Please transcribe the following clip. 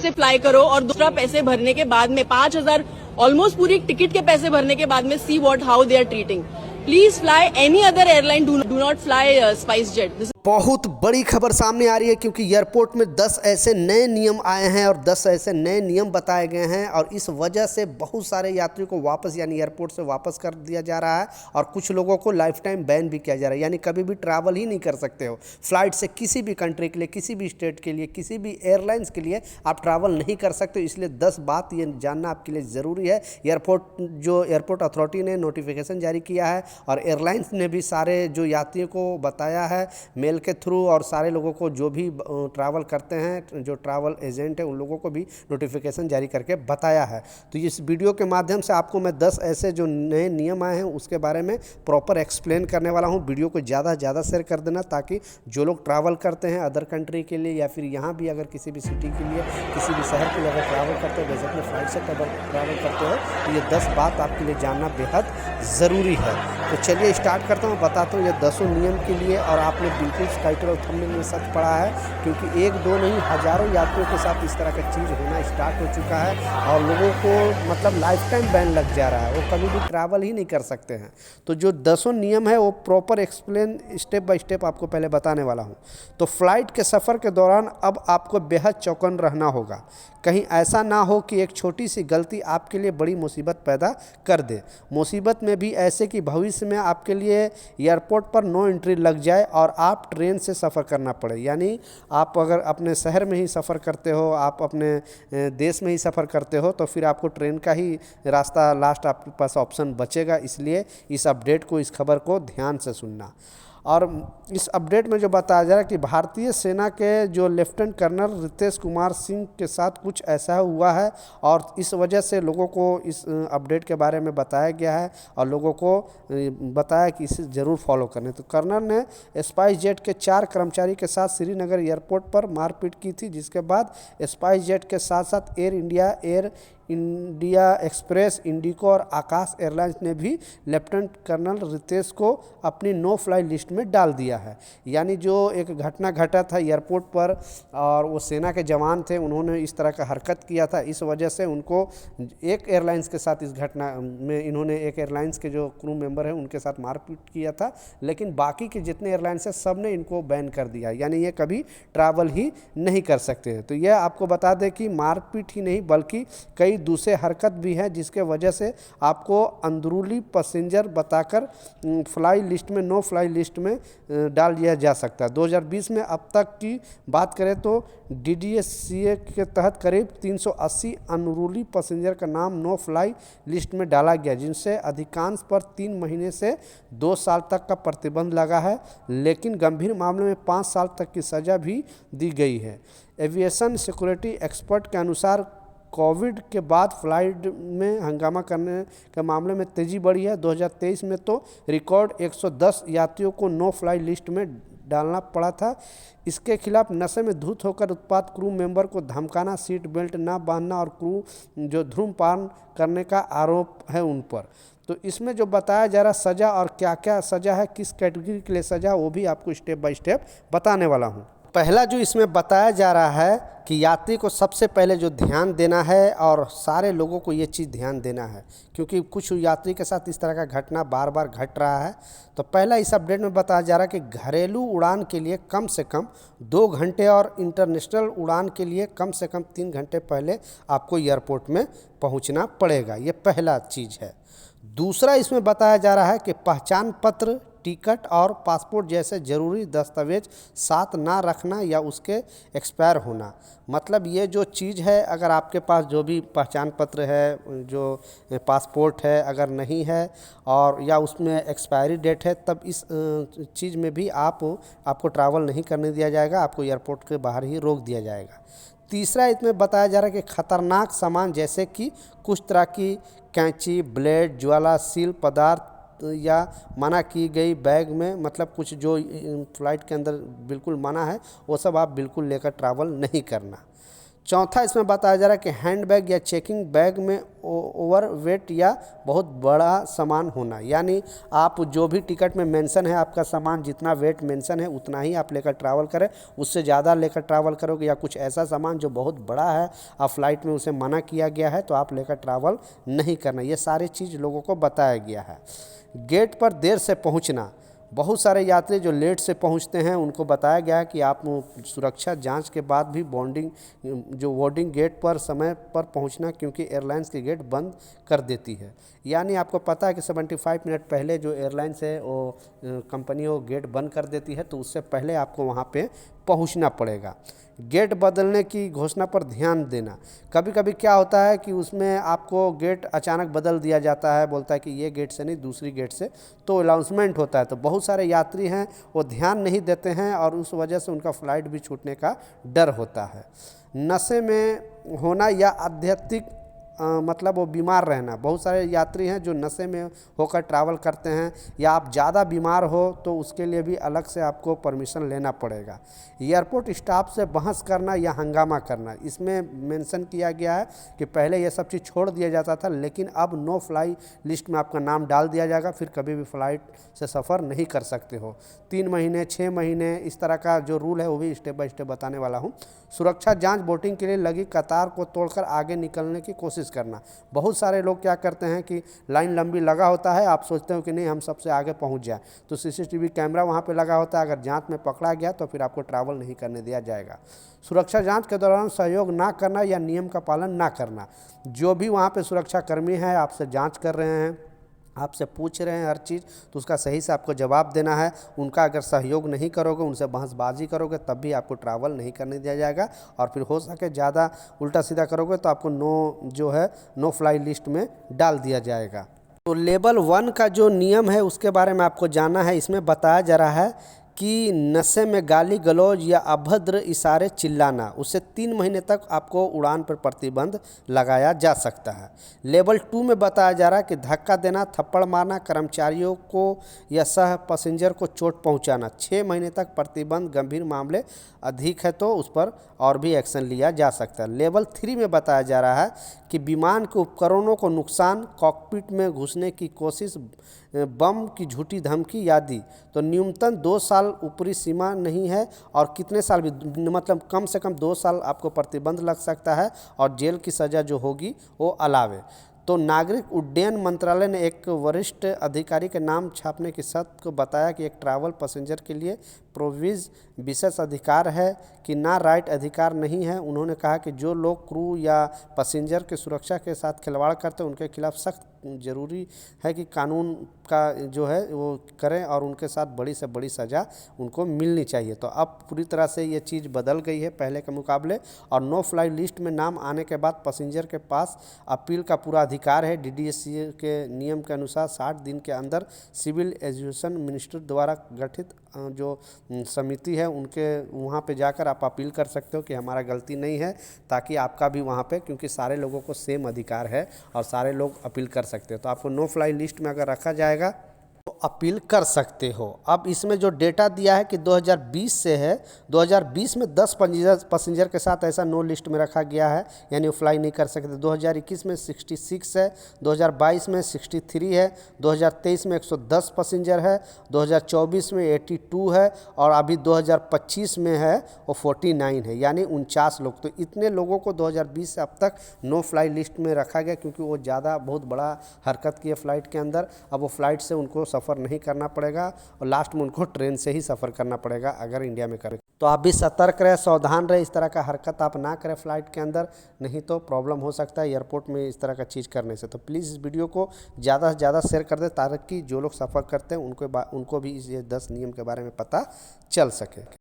से फ्लाई करो और दूसरा पैसे भरने के बाद में 5,000 ऑलमोस्ट पूरी टिकट के पैसे भरने के बाद में see what how they are treating. Please fly any other airline, do not fly SpiceJet. बहुत बड़ी खबर सामने आ रही है क्योंकि एयरपोर्ट में 10 ऐसे नए नियम आए हैं और 10 ऐसे नए नियम बताए गए हैं और इस वजह से बहुत सारे यात्रियों को वापस यानी एयरपोर्ट से वापस कर दिया जा रहा है और कुछ लोगों को लाइफ टाइम बैन भी किया जा रहा है, यानी कभी भी ट्रैवल ही नहीं कर सकते हो फ्लाइट से किसी भी कंट्री के लिए, किसी भी स्टेट के लिए, किसी भी एयरलाइंस के लिए आप ट्रैवल नहीं कर सकते. इसलिए 10 बात ये जानना आपके लिए ज़रूरी है. एयरपोर्ट अथॉरिटी ने नोटिफिकेशन जारी किया है और एयरलाइंस ने भी सारे जो यात्रियों को बताया है मेल के थ्रू और सारे लोगों को जो भी ट्रैवल करते हैं, जो ट्रैवल एजेंट है, उन लोगों को भी नोटिफिकेशन जारी करके बताया है. तो इस वीडियो के माध्यम से आपको मैं 10 ऐसे जो नए नियम आए हैं उसके बारे में प्रॉपर एक्सप्लेन करने वाला हूं. वीडियो को ज़्यादा से ज़्यादा शेयर कर देना ताकि जो लोग ट्रैवल करते हैं अदर कंट्री के लिए या फिर यहाँ भी अगर किसी भी सिटी के लिए, किसी भी शहर के लिए अगर ट्रैवल करते हो, जैसे अपने फ्लाइट से ट्रैवल करते हो, तो ये 10 बात आपके लिए जानना बेहद ज़रूरी है. तो चलिए स्टार्ट करता हूँ, बताता हूँ ये 10 नियम के लिए. और आपने बिल्कुल टाइटल और थंबनेल में सच पड़ा है क्योंकि एक दो नहीं हज़ारों यात्रियों के साथ इस तरह का चीज़ होना स्टार्ट हो चुका है और लोगों को मतलब लाइफ टाइम बैन लग जा रहा है, वो कभी भी ट्रैवल ही नहीं कर सकते हैं. तो जो 10 नियम है वो proper explain step by step आपको पहले बताने वाला हूँ. तो फ्लाइट के सफ़र के दौरान अब आपको बेहद चौकन्ना रहना होगा. कहीं ऐसा ना हो कि एक छोटी सी गलती आपके लिए बड़ी मुसीबत पैदा कर दे. मुसीबत में भी ऐसे कि भविष्य में आपके लिए एयरपोर्ट पर नो एंट्री लग जाए और आप ट्रेन से सफ़र करना पड़े. यानी आप अगर अपने शहर में ही सफ़र करते हो, आप अपने देश में ही सफ़र करते हो, तो फिर आपको ट्रेन का ही रास्ता लास्ट आपके पास ऑप्शन बचेगा. इसलिए इस अपडेट को, इस खबर को ध्यान से सुनना. और इस अपडेट में जो बताया जा रहा है कि भारतीय सेना के जो लेफ्टिनेंट कर्नल रितेश कुमार सिंह के साथ कुछ ऐसा हुआ है और इस वजह से लोगों को इस अपडेट के बारे में बताया गया है और लोगों को बताया कि इसे ज़रूर फॉलो करने. तो कर्नल ने स्पाइस जेट के 4 कर्मचारी के साथ श्रीनगर एयरपोर्ट पर मारपीट की थी, जिसके बाद स्पाइस जेट के साथ साथ एयर इंडिया एक्सप्रेस, इंडिको और आकाश एयरलाइंस ने भी लेफ्टिनेंट कर्नल रितेश को अपनी नो फ्लाई लिस्ट में डाल दिया है. यानी जो एक घटना घटा था एयरपोर्ट पर और वो सेना के जवान थे, उन्होंने इस तरह का हरकत किया था, इस वजह से उनको एक एयरलाइंस के साथ इस घटना में इन्होंने एक एयरलाइंस के जो क्रू मेंबर हैं उनके साथ मारपीट किया था, लेकिन बाकी के जितने एयरलाइंस हैं सब ने इनको बैन कर दिया. यानी ये कभी ट्रैवल ही नहीं कर सकते हैं. तो यह आपको बता दें कि मारपीट ही नहीं बल्कि कई दूसरे हरकत भी है जिसके वजह से आपको अंदरूनी पैसेंजर बताकर फ्लाई लिस्ट में, नो फ्लाई लिस्ट में डाल दिया जा सकता है. 2020 में अब तक की बात करें तो DDSCA के तहत करीब 380 अनरूली पैसेंजर का नाम नो फ्लाई लिस्ट में डाला गया, जिनसे अधिकांश पर 3 महीने से 2 साल तक का प्रतिबंध लगा है, लेकिन गंभीर मामले में 5 साल तक की सज़ा भी दी गई है. एविएशन सिक्योरिटी एक्सपर्ट के अनुसार कोविड के बाद फ्लाइट में हंगामा करने के मामले में तेज़ी बढ़ी है. 2023 में तो रिकॉर्ड 110 यात्रियों को नो फ्लाई लिस्ट में डालना पड़ा था. इसके खिलाफ नशे में धुत होकर उत्पाद क्रू मेंबर को धमकाना, सीट बेल्ट ना बांधना और क्रू जो धूम्रपान करने का आरोप है उन पर. तो इसमें जो बताया जा रहा सज़ा और क्या क्या सज़ा है, किस कैटेगरी के लिए सज़ा, वो भी आपको स्टेप बाय स्टेप बताने वाला हूँ. पहला जो इसमें बताया जा रहा है कि यात्री को सबसे पहले जो ध्यान देना है और सारे लोगों को ये चीज़ ध्यान देना है क्योंकि कुछ यात्री के साथ इस तरह का घटना बार बार घट रहा है. तो पहला इस अपडेट में बताया जा रहा है कि घरेलू उड़ान के लिए कम से कम 2 घंटे और इंटरनेशनल उड़ान के लिए कम से कम 3 घंटे पहले आपको एयरपोर्ट में पहुंचना पड़ेगा. ये पहला चीज़ है. दूसरा इसमें बताया जा रहा है कि पहचान पत्र, टिकट और पासपोर्ट जैसे ज़रूरी दस्तावेज साथ ना रखना या उसके एक्सपायर होना. मतलब ये जो चीज़ है, अगर आपके पास जो भी पहचान पत्र है, जो पासपोर्ट है अगर नहीं है और या उसमें एक्सपायरी डेट है, तब इस चीज़ में भी आपको ट्रैवल नहीं करने दिया जाएगा, आपको एयरपोर्ट के बाहर ही रोक दिया जाएगा. तीसरा इसमें बताया जा रहा है कि खतरनाक सामान जैसे कि कुछ तरह की कैंची, ब्लेड, ज्वालाशील पदार्थ या मना की गई बैग में, मतलब कुछ जो फ्लाइट के अंदर बिल्कुल मना है वो सब आप बिल्कुल लेकर ट्रैवल नहीं करना. चौथा इसमें बताया जा रहा है कि हैंड बैग या चेकिंग बैग में ओवर वेट या बहुत बड़ा सामान होना, यानी आप जो भी टिकट में मेंशन है आपका सामान जितना वेट मेंशन है उतना ही आप लेकर ट्रैवल करें, उससे ज़्यादा लेकर ट्रैवल करोगे या कुछ ऐसा सामान जो बहुत बड़ा है आप फ्लाइट में उसे मना किया गया है तो आप लेकर ट्रैवल नहीं करना। ये सारी चीज़ लोगों को बताया गया है। गेट पर देर से पहुँचना, बहुत सारे यात्री जो लेट से पहुंचते हैं उनको बताया गया है कि आप सुरक्षा जांच के बाद भी बोर्डिंग गेट पर समय पर पहुंचना, क्योंकि एयरलाइंस की गेट बंद कर देती है। यानी आपको पता है कि 75 मिनट पहले जो एयरलाइंस है वो कंपनी वो गेट बंद कर देती है, तो उससे पहले आपको वहां पे पहुंचना पड़ेगा। गेट बदलने की घोषणा पर ध्यान देना, कभी कभी क्या होता है कि उसमें आपको गेट अचानक बदल दिया जाता है, बोलता है कि ये गेट से नहीं दूसरी गेट से, तो अनाउंसमेंट होता है, तो बहुत सारे यात्री हैं वो ध्यान नहीं देते हैं और उस वजह से उनका फ़्लाइट भी छूटने का डर होता है। नशे में होना या अत्यधिक मतलब वो बीमार रहना, बहुत सारे यात्री हैं जो नशे में होकर ट्रैवल करते हैं, या आप ज़्यादा बीमार हो तो उसके लिए भी अलग से आपको परमिशन लेना पड़ेगा। एयरपोर्ट स्टाफ से बहस करना या हंगामा करना, इसमें मेंशन किया गया है कि पहले ये सब चीज़ छोड़ दिया जाता था, लेकिन अब नो फ्लाई लिस्ट में आपका नाम डाल दिया जाएगा, फिर कभी भी फ़्लाइट से सफ़र नहीं कर सकते हो। 3 महीने 6 महीने इस तरह का जो रूल है वो भी स्टेप बाय स्टेप बताने वाला हूँ। सुरक्षा जांच बोटिंग के लिए लगी कतार को तोड़कर आगे निकलने की कोशिश करना, बहुत सारे लोग क्या करते हैं कि लाइन लंबी लगा होता है, आप सोचते हो कि नहीं हम सबसे आगे पहुंच जाए, तो सीसीटीवी कैमरा वहां पे लगा होता है, अगर जांच में पकड़ा गया तो फिर आपको ट्रैवल नहीं करने दिया जाएगा। सुरक्षा जांच के दौरान सहयोग ना करना या नियम का पालन ना करना, जो भी वहां पे सुरक्षा कर्मी है आपसे जाँच कर रहे हैं, आपसे पूछ रहे हैं हर चीज़, तो उसका सही से आपको जवाब देना है। उनका अगर सहयोग नहीं करोगे, उनसे बहसबाजी करोगे, तब भी आपको ट्रैवल नहीं करने दिया जाएगा, और फिर हो सके ज़्यादा उल्टा सीधा करोगे तो आपको नो फ्लाई लिस्ट में डाल दिया जाएगा। तो लेवल 1 का जो नियम है उसके बारे में आपको जानना है। इसमें बताया जा रहा है कि नशे में गाली गलौज या अभद्र इशारे चिल्लाना, उससे 3 महीने तक आपको उड़ान पर प्रतिबंध लगाया जा सकता है। लेवल 2 में बताया जा रहा है कि धक्का देना, थप्पड़ मारना, कर्मचारियों को या सह पैसेंजर को चोट पहुंचाना, 6 महीने तक प्रतिबंध, गंभीर मामले अधिक है तो उस पर और भी एक्शन लिया जा सकता है। लेवल 3 में बताया जा रहा है कि विमान के उपकरणों को नुकसान, कॉकपिट में घुसने की कोशिश, बम की झूठी धमकी आदि, तो न्यूनतम 2 साल ऊपरी सीमा नहीं है, और कितने साल भी मतलब कम से कम 2 साल आपको प्रतिबंध लग सकता है, और जेल की सज़ा जो होगी वो अलावे। तो नागरिक उड्डयन मंत्रालय ने एक वरिष्ठ अधिकारी के नाम छापने की शर्त को बताया कि एक ट्रैवल पैसेंजर के लिए प्रोविज विशेष अधिकार है कि ना राइट अधिकार नहीं है। उन्होंने कहा कि जो लोग क्रू या पैसेंजर की सुरक्षा के साथ खिलवाड़ करते हैं उनके खिलाफ सख्त ज़रूरी है कि कानून का जो है वो करें, और उनके साथ बड़ी से बड़ी सज़ा उनको मिलनी चाहिए। तो अब पूरी तरह से ये चीज़ बदल गई है पहले के मुकाबले, और नो फ्लाई लिस्ट में नाम आने के बाद पैसेंजर के पास अपील का पूरा अधिकार है। DDSC के नियम के अनुसार 60 दिन के अंदर सिविल एजुकेशन मिनिस्टर द्वारा गठित जो समिति है उनके वहाँ पे जाकर आप अपील कर सकते हो कि हमारा गलती नहीं है, ताकि आपका भी वहाँ पे, क्योंकि सारे लोगों को सेम अधिकार है और सारे लोग अपील कर सकते हो। तो आपको नो फ्लाई लिस्ट में अगर रखा जाएगा तो अपील कर सकते हो। अब इसमें जो डेटा दिया है कि 2020 से है, 2020 में 10 पैसेंजर के साथ ऐसा नो लिस्ट में रखा गया है, यानी वो फ्लाई नहीं कर सकते। 2021 में 66 है, 2022 में 63 है, 2023 में 110 पैसेंजर है, 2024 में 82 है, और अभी 2025 में है वो 49 है, यानी 49 लोग। तो इतने लोगों को 2020 से अब तक नो फ्लाई लिस्ट में रखा गया, क्योंकि वो ज़्यादा बहुत बड़ा हरकत की है फ़्लाइट के अंदर। अब वो फ़्लाइट से उनको सफ़र नहीं करना पड़ेगा, और लास्ट में उनको ट्रेन से ही सफ़र करना पड़ेगा अगर इंडिया में करें। तो आप भी सतर्क रहे, सावधान रहे, इस तरह का हरकत आप ना करें फ़्लाइट के अंदर, नहीं तो प्रॉब्लम हो सकता है एयरपोर्ट में इस तरह का चीज़ करने से। तो प्लीज़ इस वीडियो को ज़्यादा से ज़्यादा शेयर कर दें, ताकि जो लोग सफ़र करते हैं उनको भी ये 10 नियम के बारे में पता चल सके।